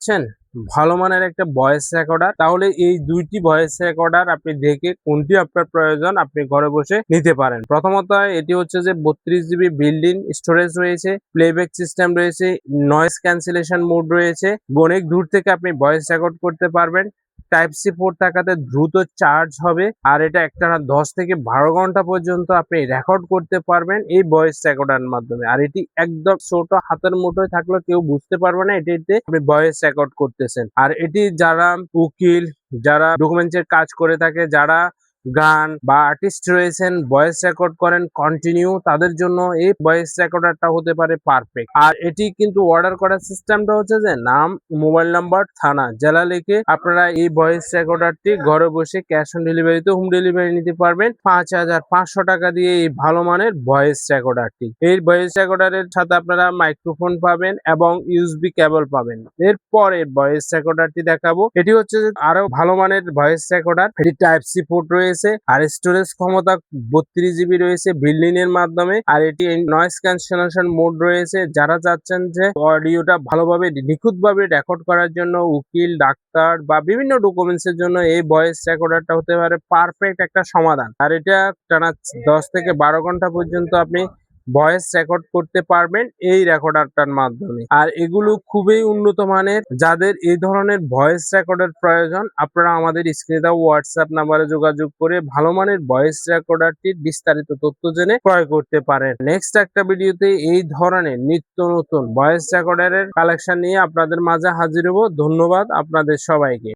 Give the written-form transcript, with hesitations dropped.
চাচ্ছেন ভালো মানের একটা ভয়েস রেকর্ডার, তাহলে এই দুইটি ভয়েস রেকর্ডার আপনি দেখে কোনটি আপনার প্রয়োজন আপনি ঘরে বসে নিতে পারেন। প্রথমত এটি হচ্ছে যে 32 জিবি বিল্ড-ইন স্টোরেজ রয়েছে, প্লেব্যাক সিস্টেম রয়েছে, নয়েজ ক্যান্সেলেশন মোড রয়েছে, অনেক দূর থেকে আপনি ভয়েস রেকর্ড করতে পারবেন। টাইপ সি পোর্ট থাকাতে দ্রুত চার্জ হবে, আর এটা একটানা 10 থেকে 12 ঘন্টা পর্যন্ত আপনি রেকর্ড করতে পারবেন এই ভয়েস রেকর্ডার মাধ্যমে। আর এটি একদম ছোট হাতের মুঠোয় থাকলেও কেউ বুঝতে পারবে না এটিতে আপনি ভয়েস রেকর্ড করতেছেন। আর এটি যারা উকিল, যারা ডকুমেন্টস এর কাজ করে থাকে, যারা গান বা আর্টিস্ট রয়েছেন, ভয়েস রেকর্ড করেন কন্টিনিউ, তাদের জন্য এই ভয়েস রেকর্ডারটা হতে পারে পারফেক্ট। আর এটি কিন্তু অর্ডার করার সিস্টেমটা হচ্ছে যে নাম, মোবাইল নাম্বার, থানা, জেলা লিখে আপনারা এই ভয়েস রেকর্ডারটি ঘরে বসে ক্যাশ অন ডেলিভারিতে হোম ডেলিভারি নিতে পারবেন 5,500 টাকা দিয়ে এই ভালো মানের ভয়েস রেকর্ডারটি। এই ভয়েস রেকর্ডারের সাথে আপনারা মাইক্রোফোন পাবেন এবং ইউএসবি কেবল পাবেন। এরপরে ভয়েস রেকর্ডারটি দেখাবো, এটি হচ্ছে যে আরো ভালো মানের ভয়েস রেকর্ডার। এটি টাইপ সি পোর্ট রয়েছে আর স্টোরেজ ক্ষমতা 32 জিবি রয়েছে বিল্ড-ইন এর মাধ্যমে। আর এটি নয়েজ ক্যান্সেলেশন মোড রয়েছে। যারা চাচ্ছেন যে অডিওটা ভালোভাবে নিখুঁতভাবে রেকর্ড করার জন্য, উকিল, ডাক্তার বা বিভিন্ন ডকুমেন্টস এর জন্য এই ভয়েস রেকর্ডারটা হতে পারে পারফেক্ট একটা সমাধান। আর এটা টানা 10 থেকে 12 ঘন্টা পর্যন্ত আপনি ভয়েস রেকর্ড করতে পারবেন এই রেকর্ডারটার মাধ্যমে। আর এগুলো খুবই উন্নত মানের। যাদের এই ধরনের ভয়েস রেকর্ডের প্রয়োজন, আপনারা আমাদের স্ক্রিনে দেওয়া হোয়াটসঅ্যাপ নাম্বারে যোগাযোগ করে ভালো মানের ভয়েস রেকর্ডারটির বিস্তারিত তথ্য জেনে ক্রয় করতে পারেন। নেক্সট একটা ভিডিওতে এই ধরনের নিত্য নতুন ভয়েস রেকর্ডারের কালেকশন নিয়ে আপনাদের মাঝে হাজির হব। ধন্যবাদ আপনাদের সবাইকে।